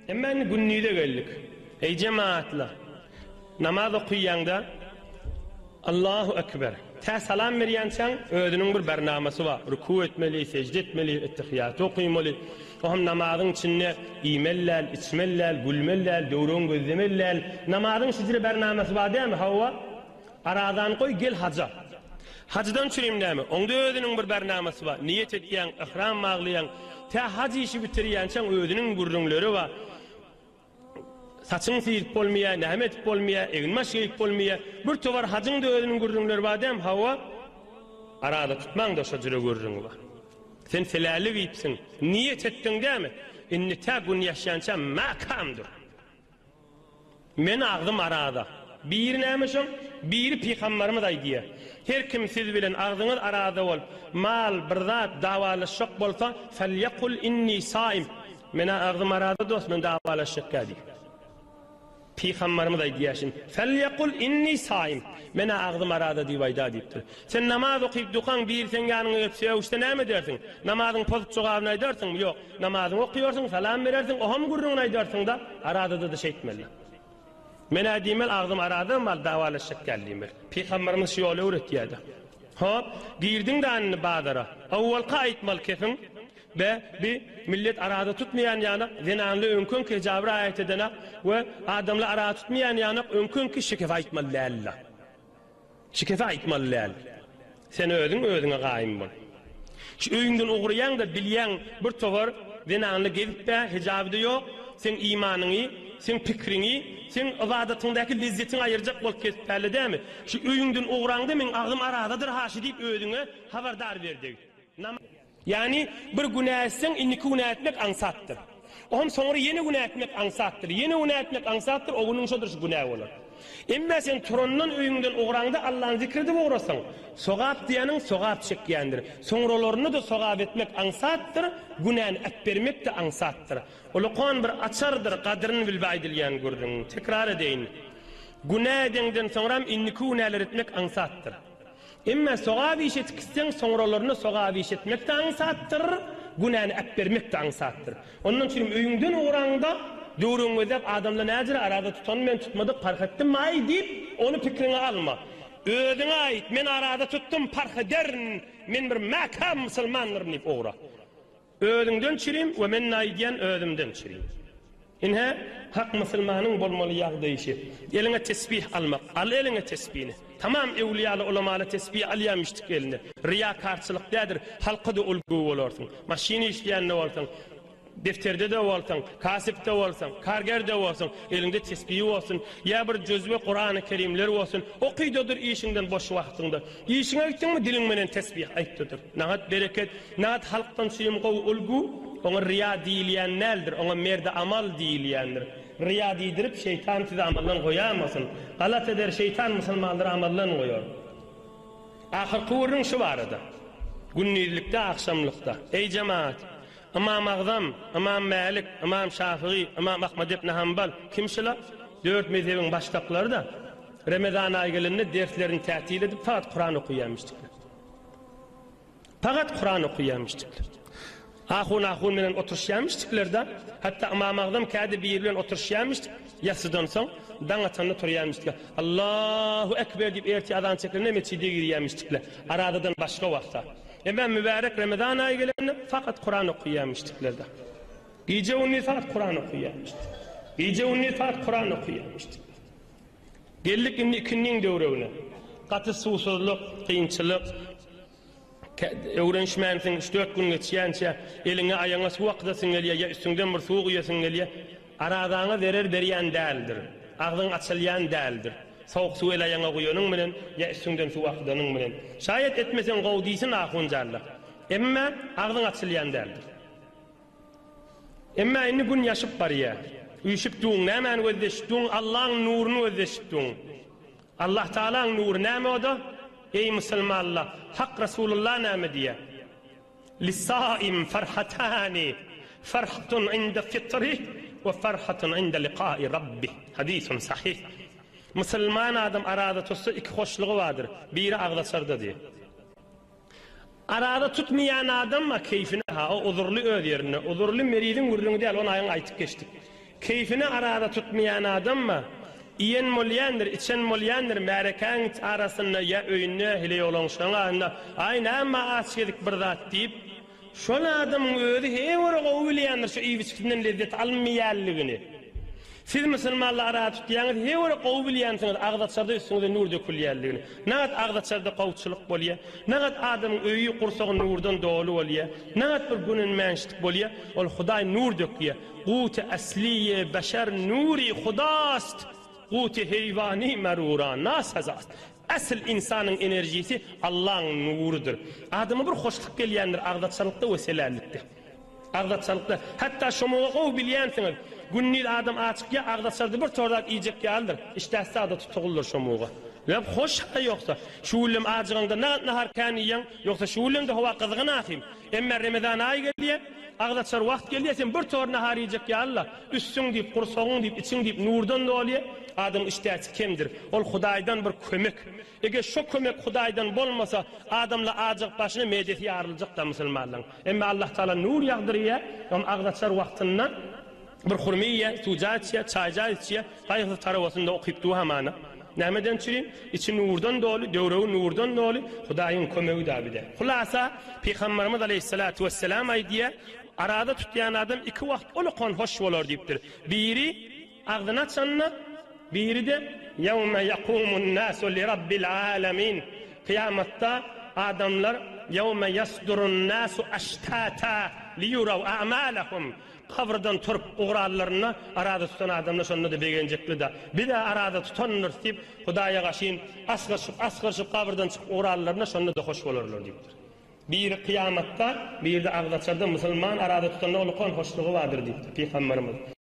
Hemen günnüde geldik. Ey cemaatler, namaz okuyanda Allahu Ekber. Ta salam veriyansan özünün bir barnaması var. Ruku etmeli, secde etmeli, ettehiyat okuymalı. O hem namazın içinde imeller, içmeller, gülmeller, dövrün gözlemeller. Namazın sizce barnaması var değil mi? Hava aradan koy gel haca. Hacıdan çüreyim değil mi? Onda özünün bir barnaması var. Niyet etkiyen, ihram mağlayan, ta hacı işi bitiriyansan özünün gurrunları var. Saçın sıyırıp olmaya, nehmet olmaya, eğilme şeyip olmaya, bir tovar hacın da özünün gurrunları var değil mi? Hava arada tutman da şacırı gurrunu var. Sen selali giyipsin, niyet ettin değil mi? İnni ta gün yaşayansan makamdır. Men ağzım arada. Bir neymişim? Bir peygamberimiz aydiye. Her kim siz bilen ağzınız arada ol, mal, birzat, davalaşık bolsa, felyekul inni saim. Men ağzım arada dost, men davalaşık kadi. Peygamberimiz aydiyeşin. Felyekul inni saim. Men ağzım arada divayda deyiptir. Sen namaz okuyup dukan bir sen yanına öpseye işte ne mi dersin? Namazın pozit çoğabını aydarsın mı? Yok. Namazını okuyorsun, salam verirsin, oham gurrunu aydarsın da arada da şey etmeli. Men adimel ağzım arada mal davalaşık geldiğimel. Peygamberimiz şey öyle öğretiydi. Hop, girdin de anını bağdara. Avval kayıt mal kefin. Ve bir millet arada tutmayan yana zinanlı önkün ki cabra ayet edene ve adamla arada tutmayan yana önkün ki şikefa itmallâlla. Şikefa itmallâlla. Sen ödüne gayim bol. Şu öyünden uğrayan da bilyen bir tovar zinanlı gelip de hicabı da yok. Sen imanını, sen fikrini, sen ibadetindeki lezzetini ayıracak bol kesiplerle değil mi? Şu öyünden uğranda men ağzım aradadır haşi deyip ödüne haberdar verdi. Yani bir günah etsen inniki günah etmek ansattır. Oğlum sonra yeni günah etmek ansattır. Yeni günah etmek ansattır, o günün şudur günah olur. Emme sen Turan'ın öyünden uğranda Allah'ın zikredi uğrasan, soğap diyenin soğap çekkendir. Sonralarını da soğap etmek ansattır, günahını etbermek de ansattır. O Luqman bir açardır, kadrini bilbaydilyen gördün. Tekrar edeyim. Günah edenden sonra inniki günahlar etmek ansattır. Emme soğabı işetkisten sonralarını soğabı işetmek de ansattır, günahını etbermek de ansattır. Onun için öyünden uğranda doğrun ödep adamla nedir arada tutan men tutmadık fark ettim ay deyip onu fikrine alma. Ödüne ait men arada tuttum fark ederin men bir makam musulmanlarım deyip uğra. Ödünden çireyim ve men naydiyen ödümden çireyim. İnhe hak musulmanın bolmalı yağdayışı. Eline tesbih almak. Al eline tesbihini. Tamam evliyalı ulamalı tesbih alayamıştık eline. Riyakarçılık nedir? Halkı da ulgu olursun. Maşini işleyen ne olursun? Defterde de olsun, kasipte olsun, kargerde olsun, elinde tesbihi olsun, ya bir cüzve Kur'an-ı Kerimler olsun, okuydudur işinden boş vaktinde. İşine gittin mi dilin menen tesbih ayttıdır. Nahat bereket, nahat halktan suyum kovu ulgu, ona riya değilyen neldir, ona merde amal değilyendir. Riya değdirip şeytan size amallan koyamasın. Galat eder şeytan musulmanları amallan koyar. Ahir kıvırın şu varada, günnizlikte, akşamlıkta. Ey cemaat! İmam Azam, İmam Malik, İmam Şafii, İmam Ahmed ibn Hanbal kimşiler? 4 mezhebin baştakları da Ramazan ayı gelende derslerini ta'til edip fakat Kur'an okuyamıştıklar. Fakat Kur'an okuyamıştıklar. Ahun menen oturuşyamıştıklar da hatta İmam Azam kâdi bir bilen oturuşyamıştık. Yasıdan son danatanla turyamıştıklar. Allahu Ekber deyip erti adan çekirine mescide giriyamıştıklar. Aradadan başka vakta. Ben mübarek Ramazan ayı gelende fakat Kur'an okuyamıştıklar da. Gece unni fakat Kur'an okuyamıştık. Gece unni fakat Kur'an okuyamıştık. Geldik ikinin devrevine. Katı susuzluk, kıyınçılık, öğrenişmensin 3-4 gün geçiyençe eline ayağına su akdasın eliye ya üstünden bir soğuk uyasın eliye aradağına verir beriyen değildir. Ağzın açılyan değildir. Soğuk su el ayağına koyunun menen ya üstünden su akdanın menen. Şayet etmesen kovdiysin ahuncarla. Emme ağzın açılyan değildir. Emme inni gün yaşıp var ya. Uyuşup ne hemen özdeştuğun Allah'ın nurunu özdeştuğun. Allah Teala'nın nuru ne o da? Ey Müslümanlar, Hak Resulullah nâme diye. Lissâim farhatâni, farhatun inde fitrih ve farhatun inde liqâi rabbih. Hadisun sahih. Müslüman adam arada tutsa iki hoşluğu vardır. Biri ağlasarda diye. Arada tutmayan adam mı keyfine ha, o uzurlu öd yerine, uzurlu meridin vurduğunu değil, onu ayın aytıp geçtik. Keyfini arada tutmayan adam mı? İyen molyandır, içen molyandır, mərəkən arasında ya öyünne hile olan şoňa ayna amma açydyk bir zat deyip şol adamın özü hewer gowulyandır şu iwiçkinden lezzet almaýanlygyny. Siz musulmanlar arada tutýaňyz hewer gowulyansyňyz agdaçarda üstüňize nur dökülýänligini. Näet agdaçarda gowçylyk bolýar, näet adamyň öýü gursagy nurdan dolu bolýar, näet bir günün mänşitlik bolýar, ol Hudaý nur dökýär. Qut-i asliye beşer nuri Hudast. Qut-i heyvani meruran nasazast. Asl insanın enerjisi Allah'ın nurudur. Adamı bir hoşluk gelýändir agdaçarlykda we selälikde. Agdaçarlykda hatta şomoga gow bilýänsiňiz. Günnil adam açykya agdaçarda bir tordak iyjek ýaldyr. İştäse ada tutulur şomoga. Lep hoş yoksa şuulem acıganda nahar kaniyan yoksa şuulemde hava qızgın ahim. Emme Ramazan ayı gelýär. Agdaçar wagt gelýär sen bir tor nahar iyjek ya Allah. Üstüň diýip, gursagyň diýip, içiň diýip nurdan dolýar. Adam iştäçi kimdir? Ol Hudaýdan bir kömek. Eger şu kömek Hudaýdan bolmasa, adamla ajyk başyna medeti ýarylajak da musulmanlaryň. Emme Allah Taala nur ýagdyrýar, hem agdaçar wagtyndan bir hurmiýe, tujaçya, çayjaçya, gaýgy tarawasynda okypdy hamana. Nämeden çirin? İçi nurdan dolu, döwreği nurdan dolu, Hudaýyň kömegi da bide. Hulasa, Peygamberimiz Aleyhissalatu vesselam aýdýar, arada tutýan adam iki wagt olukon hoş bolar diýipdir. Biri agdyna çanna, biri de yevme yakumun nasu li rabbil alamin. Kıyamatda adamlar yevme yasdurun nasu ashtata li yuraw a'malahum. Kavrdan turup uğrarlarına arada tutan adamlar sonunda da begenjekli da. Bir de arada tutanlar deyip Hudaýa gaşyn asgırşıp kavrdan çıkıp uğrarlarına sonunda da hoş bolarlar deyipdir. Bir kıyamatda bir de agdaçarda musulman arada tutanlar olukon hoşluğu vardır deyipdir Peygamberimiz.